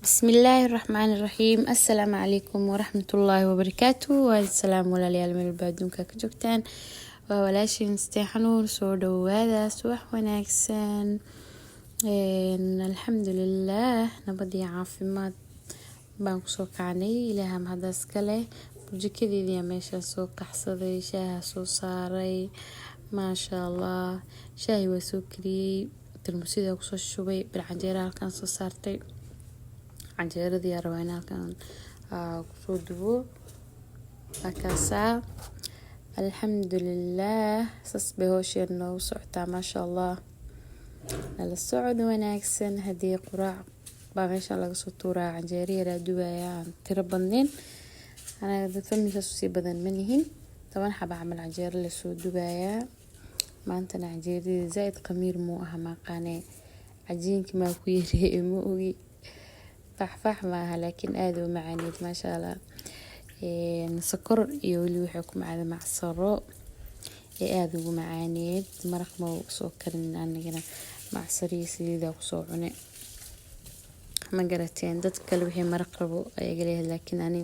بسم الله الرحمن الرحيم. السلام عليكم ورحمة الله وبركاته. والسلام walaalyaal meel baa adduunka ka joogtaan. waa walaashiin Steexanuur. soo dhawaada subax wanaagsan. alxamdulillaah nabad iyo caafimaad baan kusoo kacnay. ilaaha mahadaas kale. burjikadeedii meesha soo kaxsaday, shaaha soo saaray, maasha allah. shaahi waa soo kariyey, tarmusida kusoo shubay, bilcanjeera halkan soo saartay. canjeeradii rabaa in halkan kusoo dubo. markaasaa alxamdulillaah sas bay howsheed noogu socotaa, maasha allah. nala socod wanaagsan. haddii quraac baa meesha laga soo tuuraa, canjeero yaraa dubaya aan tiro badnayn. anaga dad familkaas usii badan manihin. 10 xaba camal canjeero lasoo dubayaa. maantana canjeeradii zaaid qamiir muu aha, maaqaane cajiinki maa ku yareeyay ma ogi. faxfax maaha laakiin aad u macaaneed, maasha allah. sokor iyo weli waxay ku macda macsaro ee aad ugu macaaneed. maraq ma soo karin, anigana macsariyo saliida ku soo cune. ma garateen dad kale wixii maraq rabo ayaga leeyahay, laakiin ani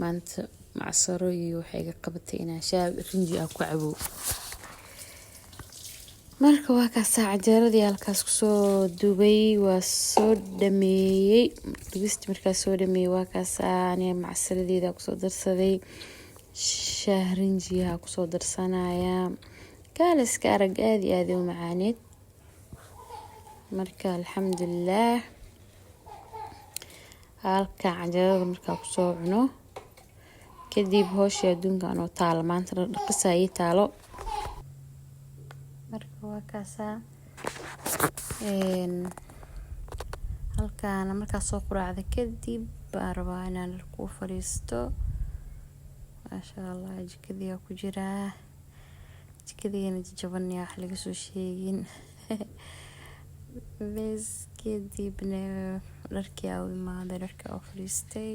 maanta macsaro iyo waxay iga qabatay inaan shaab rinji ku cabo. marka waa kaas canjeeradii halkaas kusoo dubay, waa soo dhameeyey. dubista markaas soo dhameeyey waa kaas ani macsaradeeda kusoo darsaday. shaah rinjiha kusoo darsanaya. gaaliska arag aad iyo aad u macaaneed. marka alxamdulillaah halka canjeerada markaa kusoo cuno kadib howsha adduunka anoo taalo. maanta dhaqisay taalo. marka waa kaasa halkaan markaa soo quraacda kadib baan rabaa inaan ku fariisto. maasha allah jikadii ku jiraa. jikadiina jaban wax laga soo sheegin. bes kadibna dharkii u imaaday, dharkii u fariistay.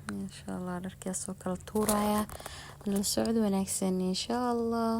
maasha allah dharkii soo kala tuuraya. nala socod wanaagsan insha allah.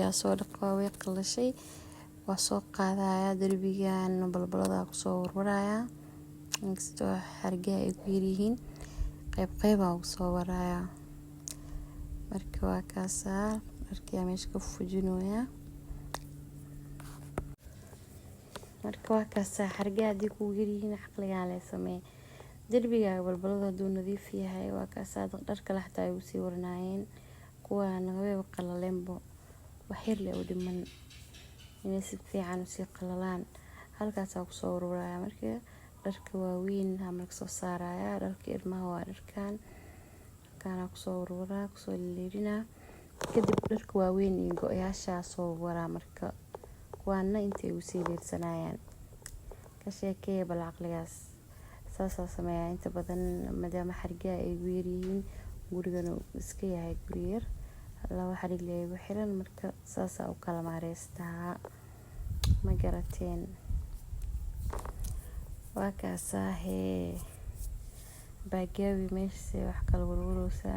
ayaa soo dhaqaa way qalashay waa soo qaadaya darbigan balbalada ku soo warwaraya inkastoo xargaha ay ku yirihiin qayb aan soo waraya marka waa kaasa dharkii meesha ka fujinooya marka waa kaasa xargaha hadii ku yirihiin aqliga la sameey darbiga balbalada duu nadiif yahay waa kaasa dharka la xataa ay u sii warnaayeen kuwana way qalaleenbo waxir leh u dhiman inay si fiican u sii qalalaan halkaas ku soo warwaraya marka dharka waaweyn ama soo saaraya dharka ilmaha waa dharkan kana ku soo warwara ku soo leerina kadib dharka waaweyn iyo go'yaasha soo wara marka kuwana intay u sii leersanayaan ka sheekay bal aqligaas saasa sameeyaa inta badan maadaama xarga ay weeriyiin gurigana iska yahay guriyar laba xarig leeyahay xiran marka saasa u kala maareystaa ma garateen waa kaasa baagawi meesha wax kala warwaroosa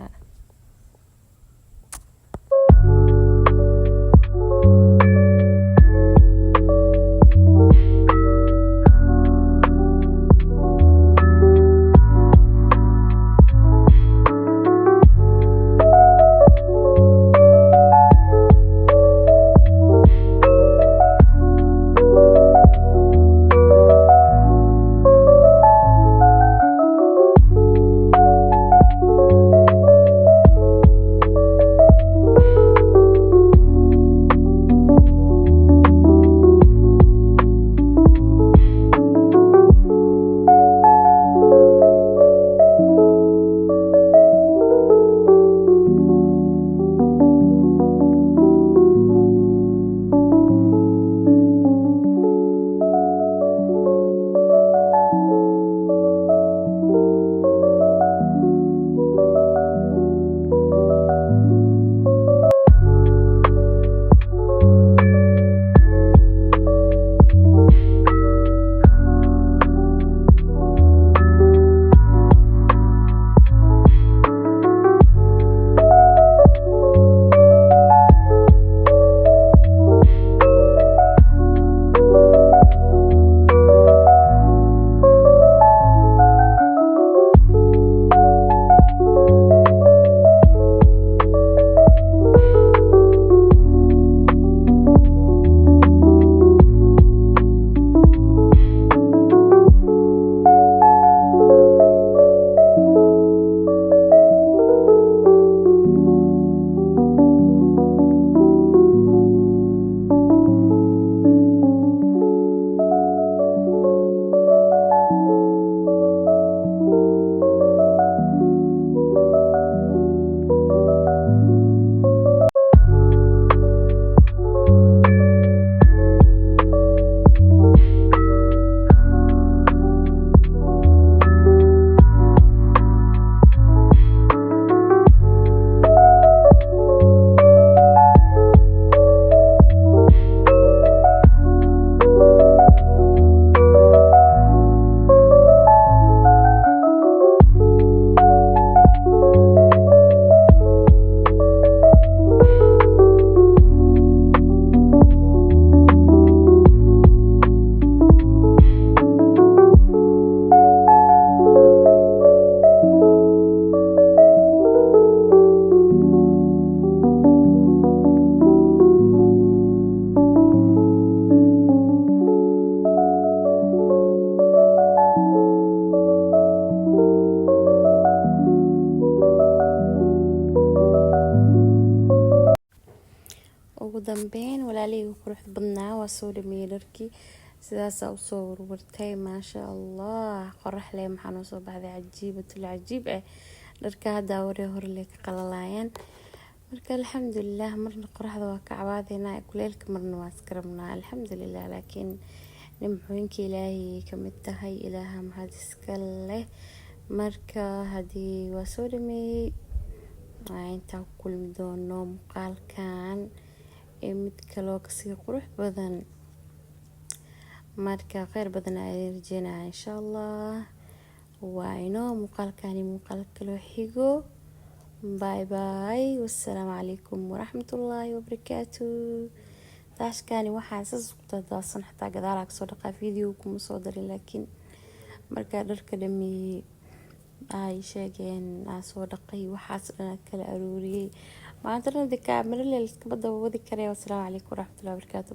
ugu dambeyn walaaleyga qurux badnaa waa soo dhameeyay dharkii sidaas u soo warwartay maasha Allah qorax leh maxaa noo soo baxday cajiib dharka hada hore leh ka qalalayaan marka alxamdulillah marna qoraxda waa ka cabaadayna kuleelka marna waa iskarabnaa alxamdulillah laakiin nimcooyinka Ilaahay kamid tahay Ilaaha mahad iska leh marka hadii waa soo dhameeyay inta kulmi doono muuqaalkan mid kale oo kasii qurux badan marka khayr badan ay rajeenaa insha Allah waa inoo muuqaalkan muuqaal kale xigo باي باي والسلام عليكم ورحمة الله وبركاته. daashkani waxaa sas ku dadaasan xataa gadaal kasoo dhaqaa video kuma soo darin laakiin markaa dharka dhameeyey ay sheegeen aan soo dhaqay waxaas dhan kala aruuriyay maanta dhan kaamira la iska daba wadi karay. Wassalaamu calaykum waraxmatullahi wabarakaatu.